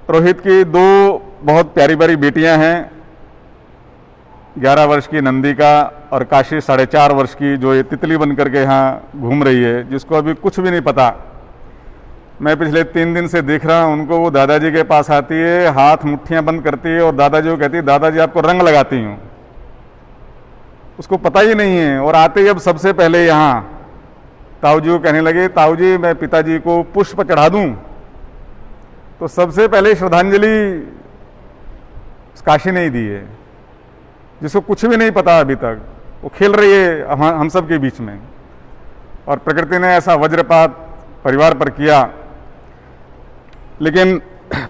रोहित की दो बहुत प्यारी प्यारी बेटियां हैं, 11 वर्ष की नंदिका और काशी 4.5 वर्ष की, जो ये तितली बन करके यहाँ घूम रही है, जिसको अभी कुछ भी नहीं पता। मैं पिछले 3 दिन से देख रहा हूँ उनको। वो दादाजी के पास आती है, हाथ मुट्ठियाँ बंद करती है और दादाजी को कहती है दादाजी आपको रंग लगाती हूँ। उसको पता ही नहीं है। और आते ही अब सबसे पहले यहाँ ताऊजी को कहने लगे ताऊजी मैं पिताजी को पुष्प चढ़ा दूँ। तो सबसे पहले श्रद्धांजलि काशी ने ही दी है, जिसको कुछ भी नहीं पता अभी तक। वो खेल रही है हम सब के बीच में, और प्रकृति ने ऐसा वज्रपात परिवार पर किया। लेकिन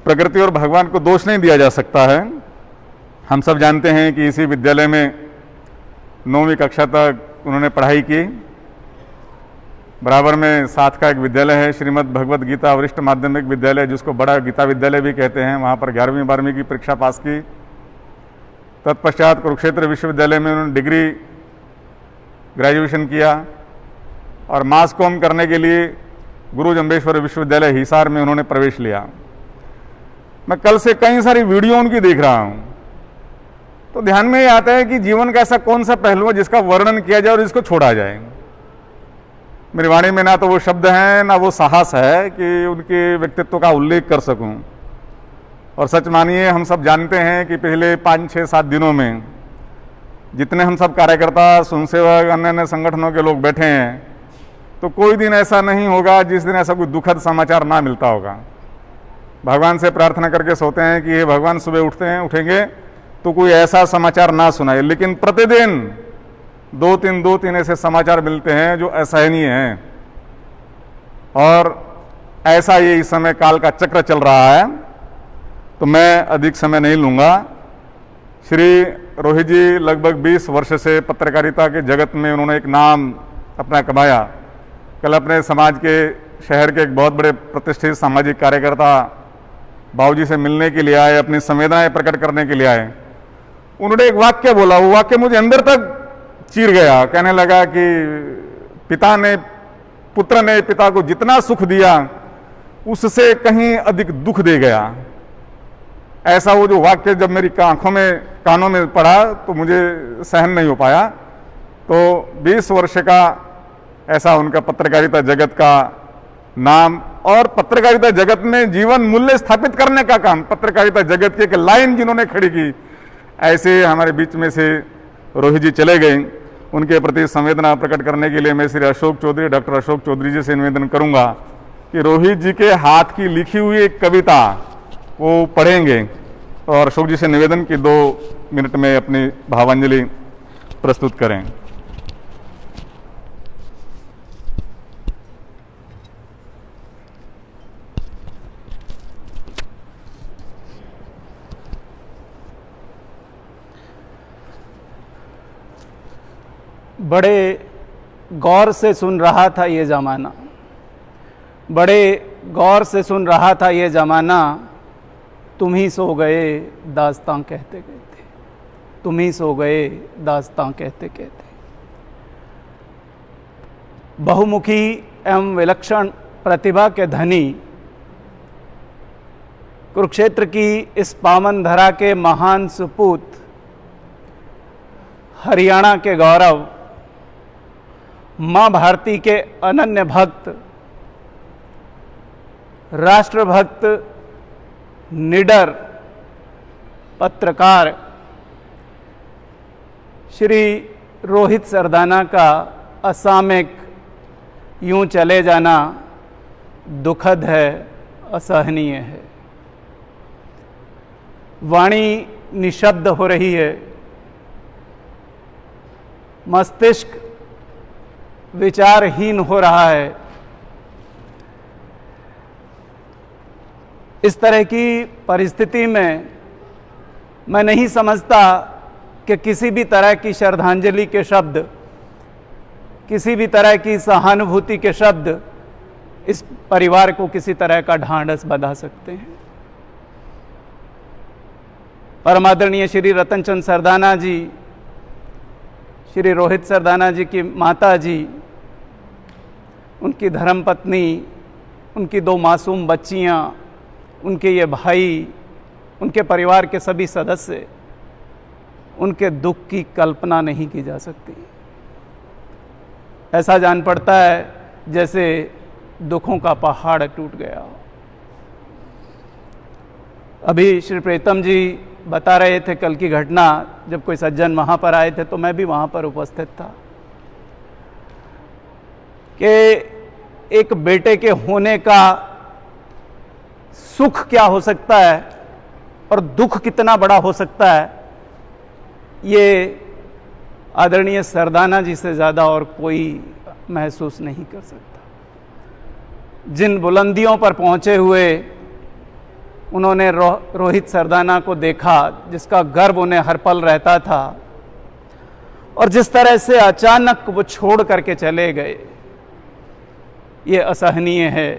प्रकृति और भगवान को दोष नहीं दिया जा सकता है। हम सब जानते हैं कि इसी विद्यालय में 9वीं कक्षा तक उन्होंने पढ़ाई की। बराबर में साथ का एक विद्यालय है, श्रीमद् भगवत गीता वरिष्ठ माध्यमिक विद्यालय, जिसको बड़ा गीता विद्यालय भी कहते हैं। वहाँ पर 11वीं 12वीं की परीक्षा पास की। तत्पश्चात कुरुक्षेत्र विश्वविद्यालय में उन्होंने डिग्री ग्रेजुएशन किया, और मास कॉम करने के लिए गुरु जम्बेश्वर विश्वविद्यालय हिसार में उन्होंने प्रवेश लिया। मैं कल से कई सारी वीडियो उनकी देख रहा हूँ, तो ध्यान में ये आता है कि जीवन का ऐसा कौन सा पहलू है जिसका वर्णन किया जाए और इसको छोड़ा जाए। मेरी वाणी में ना तो वो शब्द हैं, ना वो साहस है कि उनके व्यक्तित्व का उल्लेख कर सकूं। और सच मानिए, हम सब जानते हैं कि पिछले 5, 6, 7 दिनों में जितने हम सब कार्यकर्ता, स्वयंसेवक, अन्य अन्य संगठनों के लोग बैठे हैं, तो कोई दिन ऐसा नहीं होगा जिस दिन ऐसा कोई दुखद समाचार ना मिलता होगा। भगवान से प्रार्थना करके सोते हैं कि ये भगवान सुबह उठेंगे तो कोई ऐसा समाचार ना सुनाए। लेकिन प्रतिदिन 2-3 ऐसे समाचार मिलते हैं जो असहनीय हैं, और ऐसा ये इस समय काल का चक्र चल रहा है। तो मैं अधिक समय नहीं लूँगा। श्री रोहित जी लगभग 20 वर्ष से पत्रकारिता के जगत में उन्होंने एक नाम अपना कमाया। कल अपने समाज के, शहर के एक बहुत बड़े प्रतिष्ठित सामाजिक कार्यकर्ता बाबूजी से मिलने के लिए आए, अपनी संवेदनाएं प्रकट करने के लिए आए। उन्होंने एक वाक्य बोला, वो वाक्य मुझे अंदर तक चीर गया। कहने लगा कि पुत्र ने पिता को जितना सुख दिया उससे कहीं अधिक दुख दे गया। ऐसा वो जो वाक्य जब मेरी कानों में पड़ा तो मुझे सहन नहीं हो पाया। तो 20 वर्ष का ऐसा उनका पत्रकारिता जगत का नाम, और पत्रकारिता जगत में जीवन मूल्य स्थापित करने का काम, पत्रकारिता जगत की एक लाइन जिन्होंने खड़ी की, ऐसे हमारे बीच में से रोहित जी चले गए। उनके प्रति संवेदना प्रकट करने के लिए मैं श्री अशोक चौधरी, डॉक्टर अशोक चौधरी जी से निवेदन करूंगा कि रोहित जी के हाथ की लिखी हुई एक कविता वो पढ़ेंगे, और अशोक जी से निवेदन कि 2 मिनट में अपनी भावांजलि प्रस्तुत करें। बड़े गौर से सुन रहा था ये ज़माना, बड़े गौर से सुन रहा था ये ज़माना, तुम ही सो गए दास्तां कहते कहते, तुम ही सो गए दास्तां कहते कहते। बहुमुखी एवं विलक्षण प्रतिभा के धनी कुरुक्षेत्र की इस पावन धरा के महान सुपूत, हरियाणा के गौरव, माँ भारती के अनन्य भक्त, राष्ट्रभक्त, निडर पत्रकार श्री रोहित सरदाना का असामयिक यूं चले जाना दुखद है, असहनीय है। वाणी निशब्द हो रही है, मस्तिष्क विचारहीन हो रहा है। इस तरह की परिस्थिति में मैं नहीं समझता कि किसी भी तरह की श्रद्धांजलि के शब्द, किसी भी तरह की सहानुभूति के शब्द इस परिवार को किसी तरह का ढांढस बंधा सकते हैं। परम आदरणीय श्री रतनचंद सरदाना जी, श्री रोहित सरदाना जी की माता जी, उनकी धर्मपत्नी, उनकी 2 मासूम बच्चियां, उनके ये भाई, उनके परिवार के सभी सदस्य, उनके दुख की कल्पना नहीं की जा सकती। ऐसा जान पड़ता है जैसे दुखों का पहाड़ टूट गया हो। अभी श्री प्रीतम जी बता रहे थे कल की घटना, जब कोई सज्जन वहाँ पर आए थे तो मैं भी वहाँ पर उपस्थित था, कि एक बेटे के होने का सुख क्या हो सकता है और दुख कितना बड़ा हो सकता है, ये आदरणीय सरदाना जी से ज़्यादा और कोई महसूस नहीं कर सकता। जिन बुलंदियों पर पहुँचे हुए उन्होंने रोहित सरदाना को देखा, जिसका गर्व उन्हें हर पल रहता था, और जिस तरह से अचानक वो छोड़ करके चले गए, ये असहनीय है।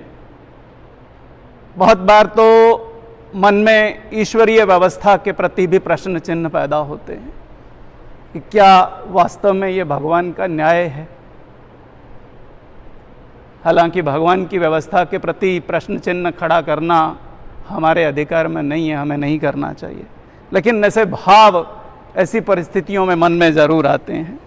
बहुत बार तो मन में ईश्वरीय व्यवस्था के प्रति भी प्रश्न चिन्ह पैदा होते हैं कि क्या वास्तव में ये भगवान का न्याय है। हालांकि भगवान की व्यवस्था के प्रति प्रश्न चिन्ह खड़ा करना हमारे अधिकार में नहीं है, हमें नहीं करना चाहिए, लेकिन ऐसे भाव ऐसी परिस्थितियों में मन में ज़रूर आते हैं।